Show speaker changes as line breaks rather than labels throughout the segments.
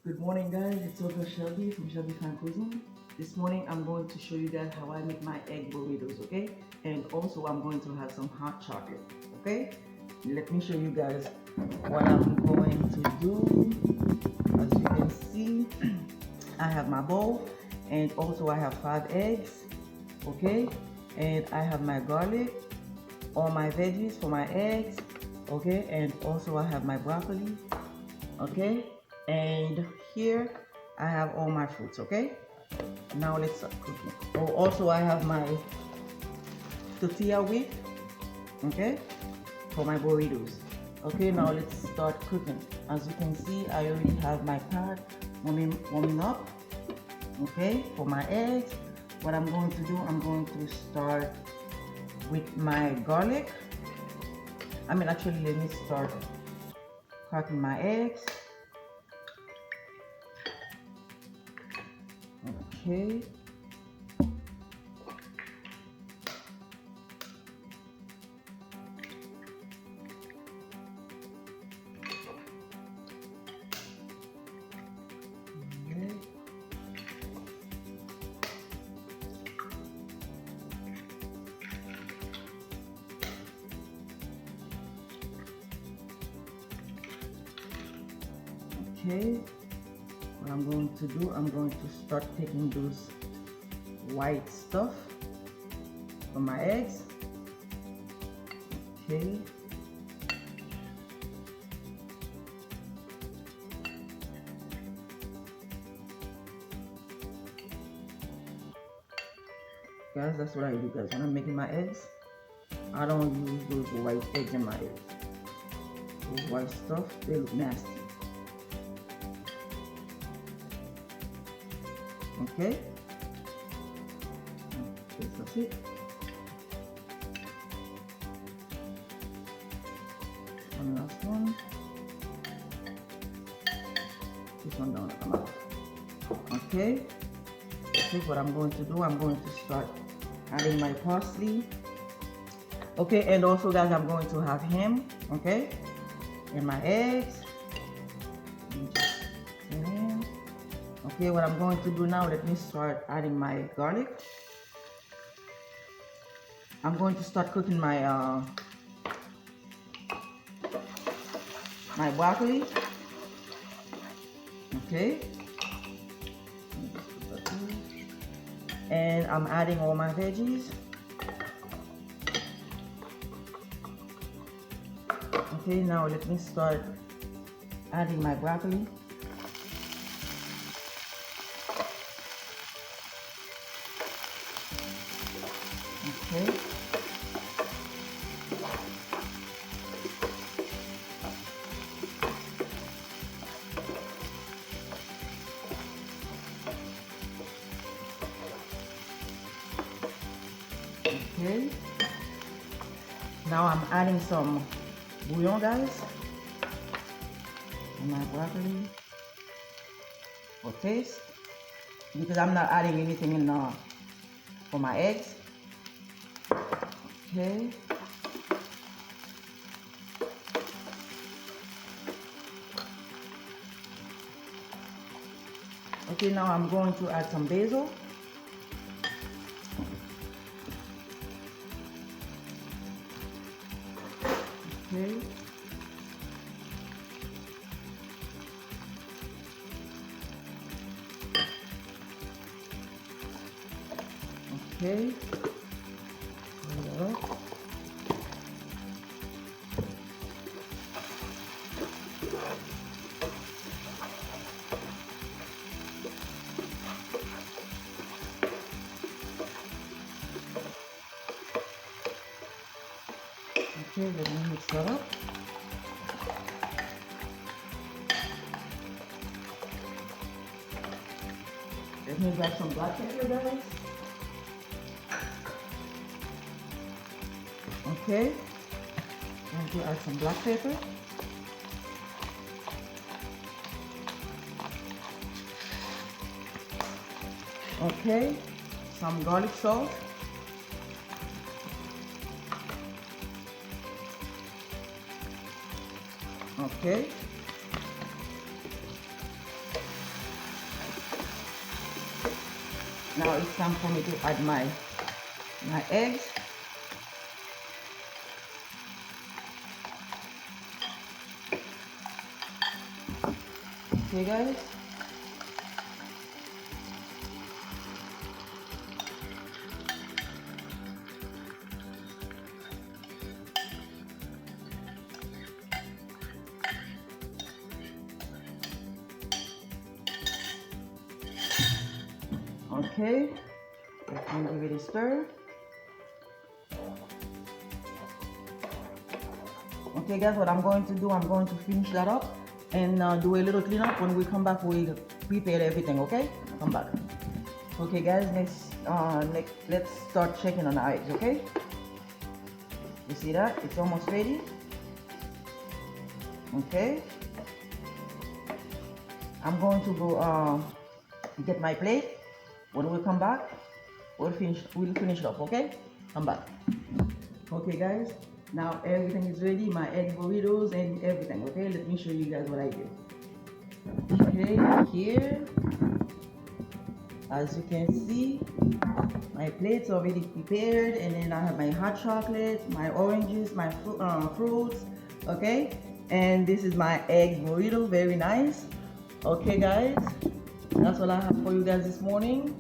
Good morning, guys. It's Uncle Shelby from Shelby Fan Cuisine. This morning, I'm going to show you guys how I make my egg burritos, okay? And also, I'm going to have some hot chocolate, okay? Let me show you guys what I'm going to do. As you can see, I have my bowl, and also I have 5 eggs, okay? And I have my garlic, all my veggies for my eggs, okay? And also I have my broccoli, okay? And here I have all my fruits, okay? Now let's start cooking. Oh, also I have my tortilla wheat, okay, for my burritos. Okay, now let's start cooking. As you can see, I already have my pot warming up, okay, for my eggs. What I'm going to do, I'm going to start with my garlic. Actually, let me start cracking my eggs. Okay. Okay, what I'm going to do, I'm going to start taking those white stuff from my eggs. Okay. Guys, that's what I do, guys. When I'm making my eggs, I don't use those white eggs in my eggs. Those white stuff, they look nasty. Okay, that's it. One last one. This one don't come out. Okay. Okay, what I'm going to do, I'm going to start adding my parsley. Okay, and also guys, I'm going to have ham, okay, and my eggs. Okay, what I'm going to do now, let me start adding my garlic. I'm going to start cooking my my broccoli. Okay. And I'm adding all my veggies. Okay, now let me start adding my broccoli. Okay. Okay. Now I'm adding some bouillon, guys, and my broccoli for taste, because I'm not adding anything in for my eggs. Okay. Okay, now I'm going to add some basil. Okay. Okay. Okay, let me mix that up. Let me grab some black pepper, guys. Okay, I'm going to add some black pepper. Okay, some garlic salt. Okay. Now it's time for me to add my eggs. Okay, guys. Okay, let me give it a stir. Okay, guys, what I'm going to do, I'm going to finish that up and do a little cleanup. When we come back, we prepare everything. Okay, come back. Okay, guys, let's start checking on our eggs. Okay, you see that it's almost ready. Okay, I'm going to go get my plate. When we come back, we'll finish it up. Okay, come back. Okay, guys, now everything is ready, my egg burritos and everything. Okay, let me show you guys what I did. Okay, here, as you can see, my plate's already prepared, and then I have my hot chocolate, my oranges, my fruits. Okay, and this is my egg burrito, very nice. Okay, guys, that's all I have for you guys this morning.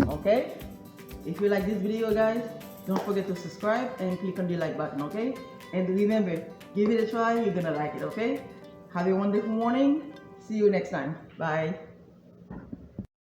Okay, if you like this video, guys, don't forget to subscribe and click on the like button. Okay, and remember, give it a try, you're gonna like it. Okay, have a wonderful morning. See you next time. Bye.